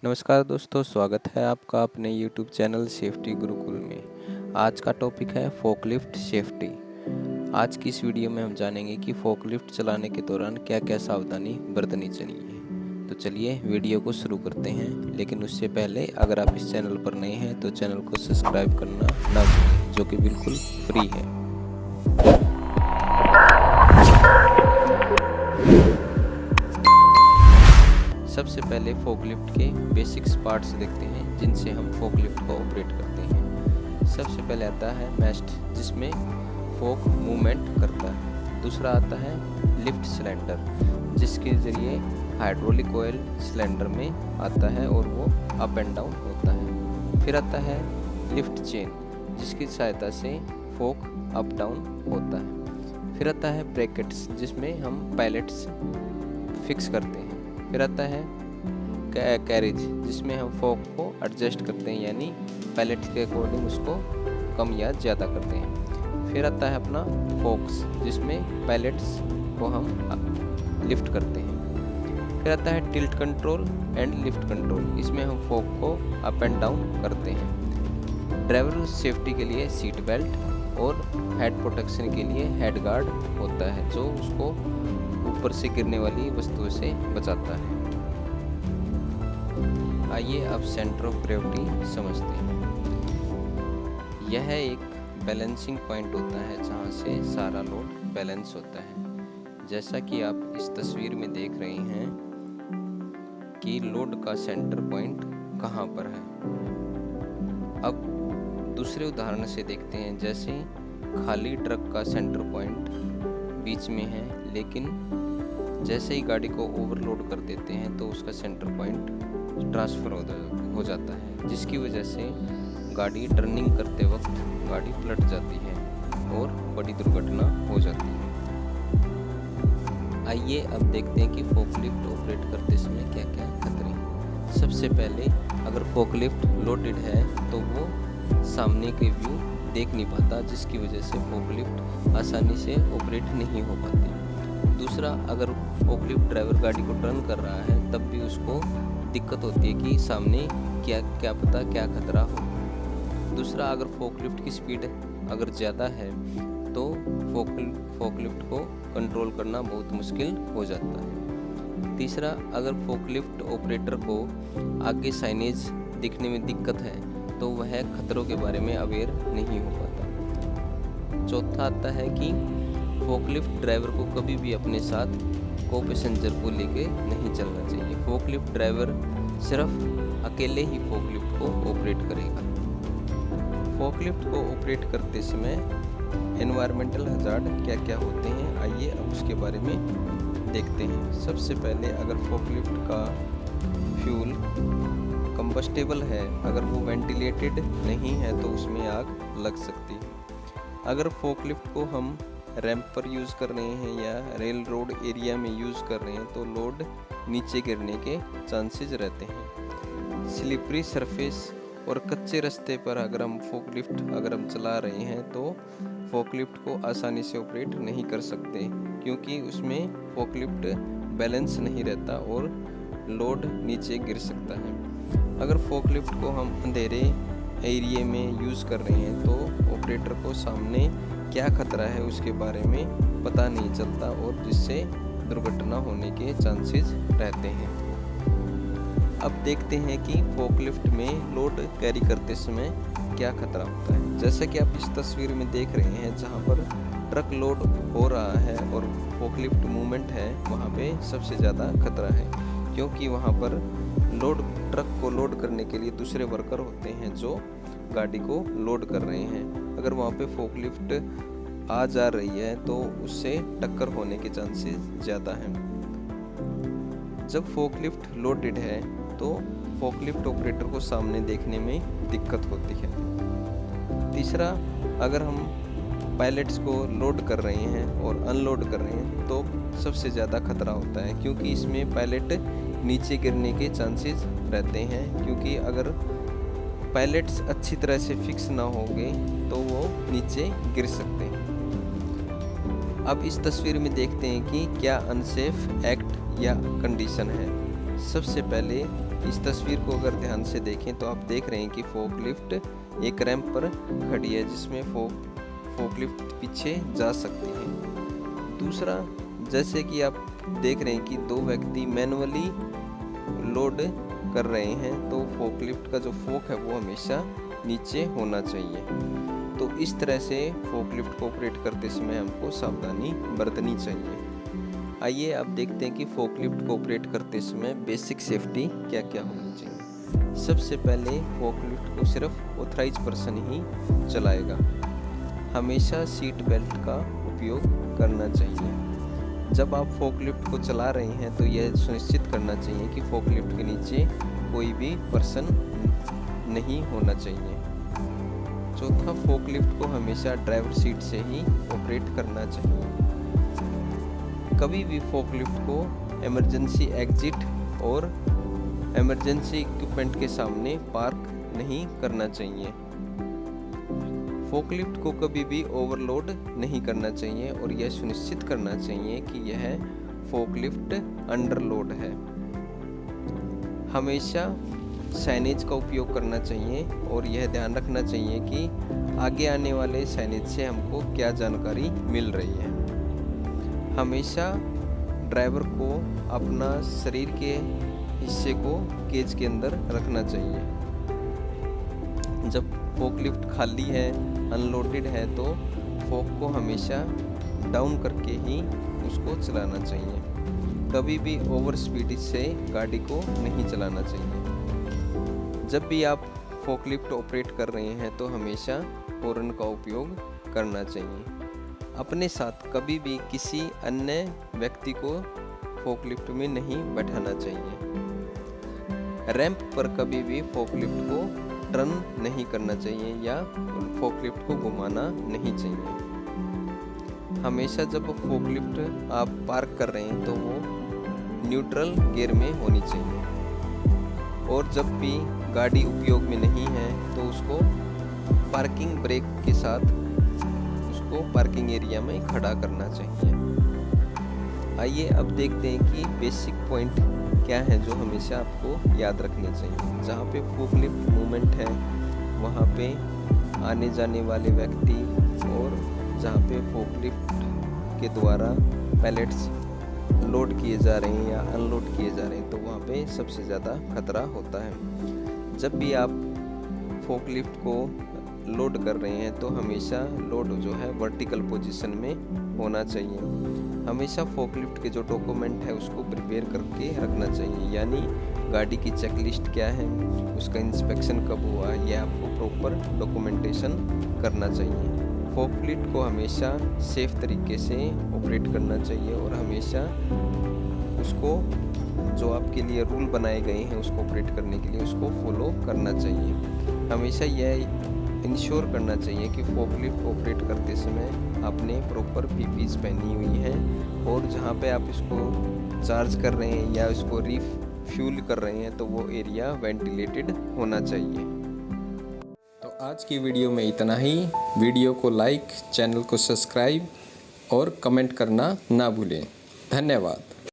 नमस्कार दोस्तों, स्वागत है आपका अपने YouTube चैनल सेफ्टी गुरुकुल में। आज का टॉपिक है फोकलिफ्ट सेफ्टी। आज की इस वीडियो में हम जानेंगे कि फोकलिफ्ट चलाने के दौरान क्या क्या सावधानी बरतनी चाहिए। तो चलिए वीडियो को शुरू करते हैं, लेकिन उससे पहले अगर आप इस चैनल पर नए हैं तो चैनल को सब्सक्राइब करना ना भूलें, जो कि बिल्कुल फ्री है। सबसे पहले फोकलिफ्ट के बेसिक्स पार्ट्स देखते हैं जिनसे हम फोकलिफ्ट को ऑपरेट करते हैं। सबसे पहले आता है मैस्ट, जिसमें फोक मूवमेंट करता है। दूसरा आता है लिफ्ट सिलेंडर, जिसके ज़रिए हाइड्रोलिक ऑयल सिलेंडर में आता है और वो अप एंड डाउन होता है। फिर आता है लिफ्ट चेन, जिसकी सहायता से फोक अप डाउन होता है। फिर आता है ब्रैकेट्स, जिसमें हम पैलेट्स फिक्स करते हैं। फिर आता है कैरेज, जिसमें हम फोक को एडजस्ट करते हैं, यानी पैलेट्स के अकॉर्डिंग उसको कम या ज़्यादा करते हैं। फिर आता है अपना फोक्स, जिसमें पैलेट्स को हम लिफ्ट करते हैं। फिर आता है tilt control and lift control, इसमें हम फोक को अप एंड डाउन करते हैं। ड्राइवर सेफ्टी के लिए सीट बेल्ट और हेड प्रोटेक्शन के लिए हेड गार्ड होता है, जो उसको ऊपर से गिरने वाली वस्तुओं से बचाता है। आइए अब सेंटर ऑफ ग्रेविटी समझते हैं। यह एक बैलेंसिंग पॉइंट होता है जहां से सारा लोड बैलेंस होता है। जैसा कि आप इस तस्वीर में देख रहे हैं कि लोड का सेंटर पॉइंट कहां पर है। अब दूसरे उदाहरण से देखते हैं। जैसे खाली ट्रक का सेंटर पॉइंट बीच में है, लेकिन जैसे ही गाड़ी को ओवरलोड कर देते हैं तो उसका सेंटर पॉइंट ट्रांसफ़र हो जाता है, जिसकी वजह से गाड़ी टर्निंग करते वक्त गाड़ी पलट जाती है और बड़ी दुर्घटना हो जाती है। आइए अब देखते हैं कि फोकलिफ्ट ऑपरेट करते समय क्या क्या खतरे हैं। सबसे पहले, अगर फोकलिफ्ट लोडेड है तो वो सामने के व्यू देख नहीं पाता, जिसकी वजह से फोकलिफ्ट आसानी से ऑपरेट नहीं हो पाती। दूसरा, अगर फोकलिफ्ट ड्राइवर गाड़ी को टर्न कर रहा है तब भी उसको दिक्कत होती है कि सामने क्या पता क्या खतरा हो। दूसरा, अगर फोकलिफ्ट की स्पीड अगर ज़्यादा है तो फोकलिफ्ट को कंट्रोल करना बहुत मुश्किल हो जाता है। तीसरा, अगर फोकलिफ्ट ऑपरेटर को आगे साइनेज दिखने में दिक्कत है तो वह खतरों के बारे में अवेयर नहीं हो पाता। चौथा आता है कि फोकलिफ्ट ड्राइवर को कभी भी अपने साथ को पैसेंजर को लेके नहीं चलना चाहिए। फोकलिफ्ट ड्राइवर सिर्फ अकेले ही फोकलिफ्ट को ऑपरेट करेगा। फोकलिफ्ट को ऑपरेट करते समय एनवायरमेंटल हजार्ड क्या क्या होते हैं, आइए अब उसके बारे में देखते हैं। सबसे पहले, अगर फोकलिफ्ट का फ्यूल कंबस्टेबल है, अगर वो वेंटिलेटेड नहीं है तो उसमें आग लग सकती है। अगर फोकलिफ्ट को हम रैंप पर यूज़ कर रहे हैं या रेल रोड एरिया में यूज़ कर रहे हैं तो लोड नीचे गिरने के चांसेस रहते हैं। स्लिपरी सरफेस और कच्चे रास्ते पर अगर हम चला रहे हैं तो फोकलिफ्ट को आसानी से ऑपरेट नहीं कर सकते, क्योंकि उसमें फोकलिफ्ट बैलेंस नहीं रहता और लोड नीचे गिर सकता है। अगर फोकलिफ्ट को हम अंधेरे एरिया में यूज़ कर रहे हैं तो ऑपरेटर को सामने क्या खतरा है उसके बारे में पता नहीं चलता और जिससे दुर्घटना होने के चांसेस रहते हैं। अब देखते हैं कि फोकलिफ्ट में लोड कैरी करते समय क्या खतरा होता है। जैसा कि आप इस तस्वीर में देख रहे हैं, जहां पर ट्रक लोड हो रहा है और फोकलिफ्ट मूवमेंट है, वहां पे सबसे ज़्यादा खतरा है, क्योंकि वहां पर ट्रक को लोड करने के लिए दूसरे वर्कर होते हैं जो गाड़ी को लोड कर रहे हैं। अगर वहाँ पे फोकलिफ्ट आ जा रही है तो उससे टक्कर होने के चांसेस ज़्यादा हैं। जब फोकलिफ्ट लोडेड है तो फोकलिफ्ट ऑपरेटर को सामने देखने में दिक्कत होती है। तीसरा, अगर हम पायलट्स को लोड कर रहे हैं और अनलोड कर रहे हैं तो सबसे ज़्यादा खतरा होता है, क्योंकि इसमें पायलट नीचे गिरने के चांसेस रहते हैं, क्योंकि अगर पायलट्स अच्छी तरह से फिक्स ना होंगे तो वो नीचे गिर सकते हैं। अब इस तस्वीर में देखते हैं कि क्या अनसेफ एक्ट या कंडीशन है। सबसे पहले इस तस्वीर को अगर ध्यान से देखें तो आप देख रहे हैं कि फोकलिफ्ट एक रैंप पर खड़ी है जिसमें फोकलिफ्ट पीछे जा सकती है। दूसरा, जैसे कि आप देख रहे हैं कि दो व्यक्ति मैनुअली लोड कर रहे हैं, तो फोकलिफ्ट का जो फोक है वो हमेशा नीचे होना चाहिए। तो इस तरह से फोकलिफ्ट को ऑपरेट करते समय हमको सावधानी बरतनी चाहिए। आइए अब देखते हैं कि फोकलिफ्ट को ऑपरेट करते समय बेसिक सेफ्टी क्या क्या होनी चाहिए। सबसे पहले फोकलिफ्ट को सिर्फ ऑथराइज पर्सन ही चलाएगा। हमेशा सीट बेल्ट का उपयोग करना चाहिए। जब आप फोकलिफ्ट को चला रहे हैं तो यह सुनिश्चित करना चाहिए कि फोकलिफ्ट के नीचे कोई भी पर्सन नहीं होना चाहिए। चौथा, फोकलिफ्ट को हमेशा ड्राइवर सीट से ही ऑपरेट करना चाहिए। कभी भी फोकलिफ्ट को इमरजेंसी एग्जिट और इमरजेंसी इक्विपमेंट के सामने पार्क नहीं करना चाहिए। फोकलिफ्ट को कभी भी ओवरलोड नहीं करना चाहिए और यह सुनिश्चित करना चाहिए कि यह फोकलिफ्ट अंडरलोड है। हमेशा साइनेज का उपयोग करना चाहिए और यह ध्यान रखना चाहिए कि आगे आने वाले साइनेज से हमको क्या जानकारी मिल रही है। हमेशा ड्राइवर को अपना शरीर के हिस्से को केज के अंदर रखना चाहिए। जब फोकलिफ्ट खाली है, अनलोडेड है, तो फोक को हमेशा डाउन करके ही उसको चलाना चाहिए। कभी भी ओवर स्पीड से गाड़ी को नहीं चलाना चाहिए। जब भी आप फोकलिफ्ट ऑपरेट कर रहे हैं तो हमेशा हॉर्न का उपयोग करना चाहिए। अपने साथ कभी भी किसी अन्य व्यक्ति को फोकलिफ्ट में नहीं बैठाना चाहिए। रैंप पर कभी भी फोकलिफ्ट को टर्न नहीं करना चाहिए या फोकलिफ्ट को घुमाना नहीं चाहिए। हमेशा जब फोकलिफ्ट आप पार्क कर रहे हैं तो वो न्यूट्रल गियर में होनी चाहिए और जब भी गाड़ी उपयोग में नहीं है तो उसको पार्किंग ब्रेक के साथ को पार्किंग एरिया में खड़ा करना चाहिए। आइए अब देखते हैं कि बेसिक पॉइंट क्या है जो हमेशा आपको याद रखने चाहिए। जहाँ पे फोकलिफ्ट मूवमेंट है वहाँ पे आने जाने वाले व्यक्ति और जहाँ पे फोकलिफ्ट के द्वारा पैलेट्स लोड किए जा रहे हैं या अनलोड किए जा रहे हैं तो वहाँ पे सबसे ज़्यादा खतरा होता है। जब भी आप फोकलिफ्ट को लोड कर रहे हैं तो हमेशा लोड जो है वर्टिकल पोजीशन में होना चाहिए। हमेशा फोकलिफ्ट के जो डॉक्यूमेंट है उसको प्रिपेयर करके रखना चाहिए, यानी गाड़ी की चेकलिस्ट क्या है, उसका इंस्पेक्शन कब हुआ, यह आपको प्रॉपर डॉक्यूमेंटेशन करना चाहिए। फोकलिफ्ट को हमेशा सेफ तरीके से ऑपरेट करना चाहिए और हमेशा उसको जो आपके लिए रूल बनाए गए हैं उसको ऑपरेट करने के लिए उसको फॉलो करना चाहिए। हमेशा यह इंश्योर करना चाहिए कि फोकलिफ्ट ऑपरेट करते समय आपने प्रॉपर पीपीज पहनी हुई हैं और जहाँ पे आप इसको चार्ज कर रहे हैं या इसको रिफ्यूल कर रहे हैं तो वो एरिया वेंटिलेटेड होना चाहिए। तो आज की वीडियो में इतना ही। वीडियो को लाइक, चैनल को सब्सक्राइब और कमेंट करना ना भूलें। धन्यवाद।